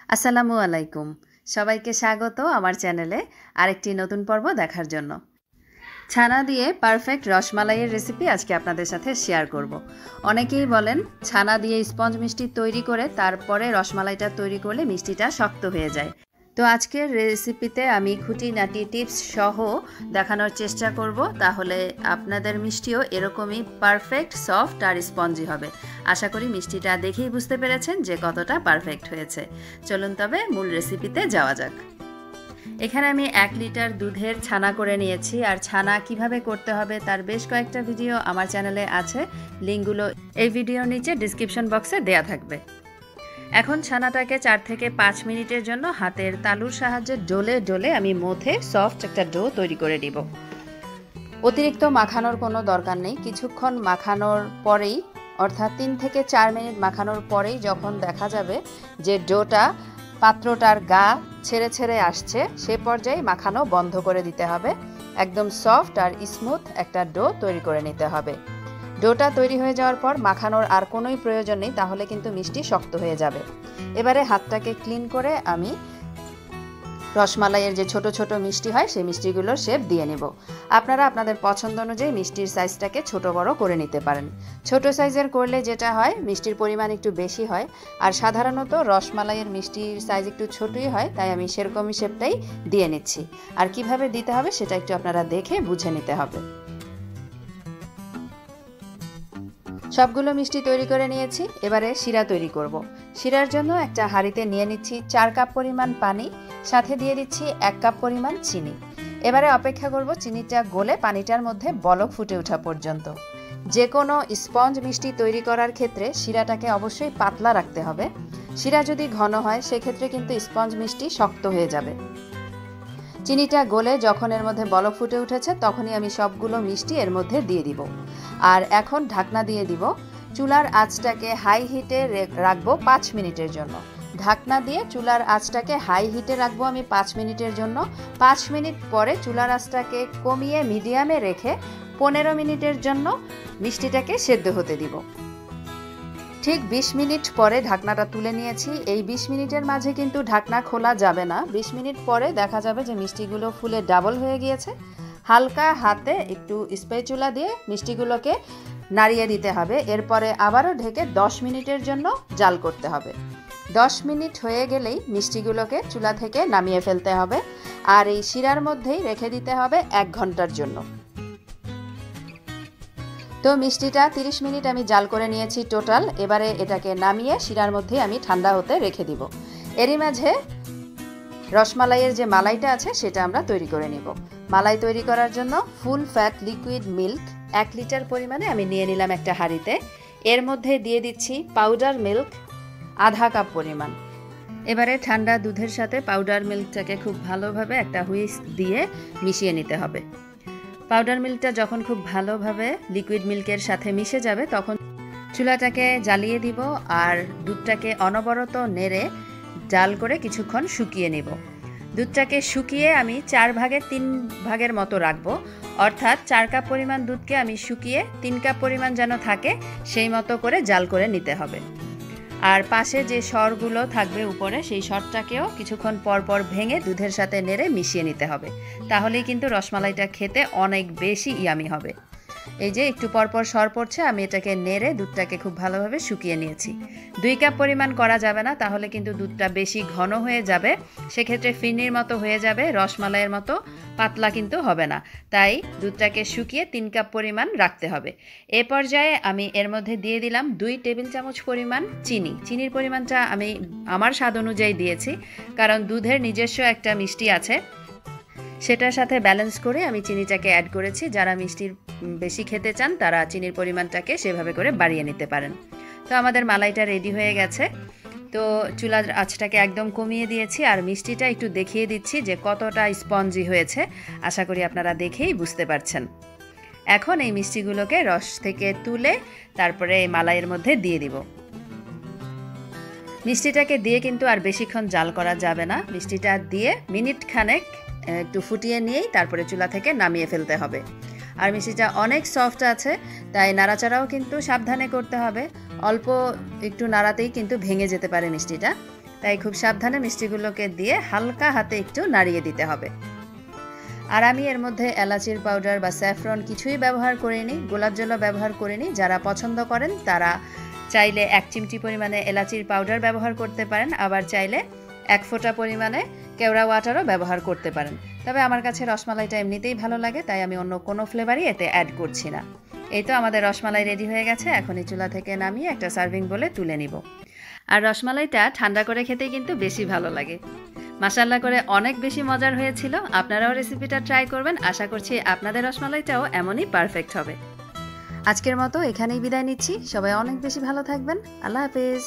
আসসালামু আলাইকুম সবাইকে স্বাগত আমার চ্যানেলে আরেকটি নতুন পর্ব দেখার জন্য। ছানা দিয়ে পারফেক্ট রসমালাইয়ের রেসিপি আজকে আপনাদের সাথে শেয়ার করব। অনেকেই বলেন ছানা দিয়ে স্পঞ্জ মিষ্টি তৈরি করে তারপরে রসমালাইটা তৈরি করলে মিষ্টিটা শক্ত হয়ে যায়। তো আজকের রেসিপিতে আমি খুঁটিনাটি টিপস সহ দেখানোর চেষ্টা করব, তাহলে আপনাদের মিষ্টিও এরকমই পারফেক্ট সফট আর স্পঞ্জি হবে। আশা করি মিষ্টিটা দেখেই বুঝতে পেরেছেন যে কতটা পারফেক্ট হয়েছে। চলুন তবে মূল রেসিপিতে যাওয়া যাক। এখানে আমি 1 লিটার দুধের ছানা করে নিয়েছি, আর ছানা কিভাবে করতে হবে তার বেশ কয়েকটা ভিডিও আমার চ্যানেলে আছে, লিঙ্কগুলো এই ভিডিওর নিচে ডেসক্রিপশন বক্সে দেয়া থাকবে। এখন ছানাটাকে 4 থেকে 5 মিনিটের জন্য হাতের তালুর সাহায্যে ডলে ডলে আমি মথে সফট একটা ডো তৈরি করে দিব। অতিরিক্ত মাখানোর কোনো দরকার নেই। কিছুক্ষণ মাখানোর পরেই, অর্থাৎ 3 থেকে 4 মিনিট মাখানোর পরেই যখন দেখা যাবে যে ডোটা পাত্রটার গা ছেড়ে ছেড়ে আসছে, সে পর্যায়ে মাখানো বন্ধ করে দিতে হবে। একদম সফট আর স্মুথ একটা ডো তৈরি করে নিতে হবে। ডোটা তৈরি হয়ে যাওয়ার পর মাখানোর আর কোনোই প্রয়োজন নেই, তাহলে কিন্তু মিষ্টি শক্ত হয়ে যাবে। এবারে হাতটাকে ক্লিন করে আমি রসমালাইয়ের যে ছোট ছোট মিষ্টি হয় সেই মিষ্টিগুলোর শেপ দিয়ে নেব। আপনারা আপনাদের পছন্দ অনুযায়ী মিষ্টির সাইজটাকে ছোট বড় করে নিতে পারেন। ছোট সাইজের করলে যেটা হয়, মিষ্টির পরিমাণ একটু বেশি হয়, আর সাধারণত রসমালাইয়ের মিষ্টির সাইজ একটু ছোটই হয়, তাই আমি সেরকমই শেপটাই দিয়ে নিচ্ছি। আর কিভাবে দিতে হবে সেটা একটু আপনারা দেখে বুঝে নিতে হবে। সবগুলো মিষ্টি তৈরি করে নিয়েছি। এবারে শিরা তৈরি করব। শিরার জন্য একটা হাঁড়িতে নিয়ে নিচ্ছি 4 কাপ পরিমাণ পানি, সাথে দিয়ে দিচ্ছি 1 কাপ পরিমাণ চিনি। এবারে অপেক্ষা করব চিনিটা গলে পানিটার মধ্যে বলক ফুটে ওঠা পর্যন্ত। যে কোনো স্পঞ্জ মিষ্টি তৈরি করার ক্ষেত্রে শিরাটাকে অবশ্যই পাতলা রাখতে হবে। শিরা যদি ঘন হয় সেক্ষেত্রে কিন্তু স্পঞ্জ মিষ্টি শক্ত হয়ে যাবে। চিনিটা গলে যখন এর মধ্যে বলক ফুটে উঠেছে, তখনই আমি সবগুলো মিষ্টি এর মধ্যে দিয়ে দিব। আর এখন ঢাকনা দিয়ে দিব। চুলার আঁচটাকে হাই হিটে রাখবো 5 মিনিটের জন্য। ঢাকনা দিয়ে চুলার আঁচটাকে হাই হিটে রাখবো আমি 5 মিনিটের জন্য। 5 মিনিট পরে চুলার আঁচটাকে কমিয়ে মিডিয়ামে রেখে 15 মিনিটের জন্য মিষ্টিটাকে সেদ্ধ হতে দিব। ঠিক 20 মিনিট পরে ঢাকনাটা তুলে নিয়েছি। এই 20 মিনিটের মাঝে কিন্তু ঢাকনা খোলা যাবে না। 20 মিনিট পরে দেখা যাবে যে মিষ্টিগুলো ফুলে ডাবল হয়ে গিয়েছে। হালকা হাতে একটু স্প্যাচুলা দিয়ে মিষ্টিগুলোকে নাড়িয়ে দিতে হবে। এরপরে আবারও ঢেকে 10 মিনিটের জন্য জাল করতে হবে। 10 মিনিট হয়ে গেলেই মিষ্টিগুলোকে চুলা থেকে নামিয়ে ফেলতে হবে, আর এই শিরার মধ্যেই রেখে দিতে হবে 1 ঘন্টার জন্য। তো মিষ্টিটা 30 মিনিট আমি জাল করে নিয়েছি টোটাল। এবারে এটাকে নামিয়ে শিরার মধ্যে আমি ঠান্ডা হতে রেখে দিব। এরই মাঝে রসমালাইয়ের যে মালাইটা আছে সেটা আমরা তৈরি করে নিব। মালাই তৈরি করার জন্য full fat liquid milk 1 litre পরিমাণে আমি নিয়ে নিলাম একটা হাঁড়িতে। এর মধ্যে দিয়ে দিচ্ছি পাউডার মিল্ক আধা কাপ পরিমাণ। এবারে ঠান্ডা দুধের সাথে পাউডার মিল্কটাকে খুব ভালোভাবে একটা হুইস্ক দিয়ে মিশিয়ে নিতে হবে। পাউডার মিল্কটা যখন খুব ভালোভাবে লিকুইড মিল্কের সাথে মিশে যাবে, তখন চুলাটাকে জ্বালিয়ে দিব আর দুধটাকে অনবরত নেড়ে জাল করে কিছুক্ষণ শুকিয়ে নেব। দুধটাকে শুকিয়ে আমি 4 ভাগের 3 ভাগের মতো রাখবো, অর্থাৎ 4 কাপ পরিমাণ দুধকে আমি শুকিয়ে 3 কাপ পরিমাণ যেন থাকে সেই মতো করে জাল করে নিতে হবে। আর পাশে যে সরগুলো থাকবে উপরে, সেই সরটাকেও কিছুক্ষণ পর পর ভেঙে দুধের সাথে নেড়ে মিশিয়ে নিতে হবে। তাহলেই কিন্তু রসমালাইটা খেতে অনেক বেশি ইয়ামি হবে। এই যে একটু পরপর সর পড়ছে, আমি এটাকে নেড়ে দুধটাকে খুব ভালোভাবে শুকিয়ে নিয়েছি। 2 কাপ পরিমাণ করা যাবে না, তাহলে কিন্তু দুধটা বেশি ঘন হয়ে যাবে। সেক্ষেত্রে ফিরনির মতো হয়ে যাবে, রসমালাইয়ের মতো পাতলা কিন্তু হবে না। তাই দুধটাকে শুকিয়ে 3 কাপ পরিমাণ রাখতে হবে। এ পর্যায়ে আমি এর মধ্যে দিয়ে দিলাম 2 টেবিল চামচ পরিমাণ চিনি। চিনির পরিমাণটা আমি আমার স্বাদ অনুযায়ী দিয়েছি, কারণ দুধের নিজস্ব একটা মিষ্টি আছে, সেটার সাথে ব্যালেন্স করে আমি চিনিটাকে অ্যাড করেছি। যারা মিষ্টির বেশি খেতে চান তারা চিনির পরিমাণটাকে সেভাবে করে বাড়িয়ে নিতে পারেন। তো আমাদের মালাইটা রেডি হয়ে গেছে। তো চুলার আঁচটাকে একদম কমিয়ে দিয়েছি, আর মিষ্টিটা একটু দেখিয়ে দিচ্ছি যে কতটা স্পঞ্জি হয়েছে। আশা করি আপনারা দেখেই বুঝতে পারছেন। এখন এই মিষ্টিগুলোকে রস থেকে তুলে তারপরে এই মালাইয়ের মধ্যে দিয়ে দিব। মিষ্টিটাকে দিয়ে কিন্তু আর বেশিক্ষণ জাল করা যাবে না। মিষ্টিটা দিয়ে মিনিট খানেক একটু ফুটিয়ে নিয়েই তারপরে চুলা থেকে নামিয়ে ফেলতে হবে। আর মিষ্টিটা অনেক সফট আছে, তাই নাড়াচাড়াও কিন্তু সাবধানে করতে হবে। অল্প একটু নাড়াতেই কিন্তু ভেঙে যেতে পারে মিষ্টিটা। তাই খুব সাবধানে মিষ্টিগুলোকে দিয়ে হালকা হাতে একটু নাড়িয়ে দিতে হবে। আর আমি এর মধ্যে এলাচির পাউডার বা স্যাফরন কিছুই ব্যবহার করিনি, গোলাপ জলও ব্যবহার করিনি। যারা পছন্দ করেন তারা চাইলে 1 চিমটি পরিমাণে এলাচির পাউডার ব্যবহার করতে পারেন, আবার চাইলে 1 ফোঁটা পরিমাণে কেওড়া ওয়াটারও ব্যবহার করতে পারেন। তবে আমার কাছে রসমালাইটা এমনিতেই ভালো লাগে, তাই আমি অন্য কোনো ফ্লেভারই এতে অ্যাড করছি না। এই তো আমাদের রসমালাই রেডি হয়ে গেছে। এখন এই চুলা থেকে নামিয়ে একটা সার্ভিং বলে তুলে নিব। আর রসমালাইটা ঠান্ডা করে খেতে কিন্তু বেশি ভালো লাগে। মাশাআল্লাহ করে অনেক বেশি মজার হয়েছিল। আপনারাও রেসিপিটা ট্রাই করবেন। আশা করছি আপনাদের রসমালাইটাও এমনই পারফেক্ট হবে। আজকের মতো এখানেই বিদায় নিচ্ছি। সবাই অনেক বেশি ভালো থাকবেন। আল্লাহ হাফেজ।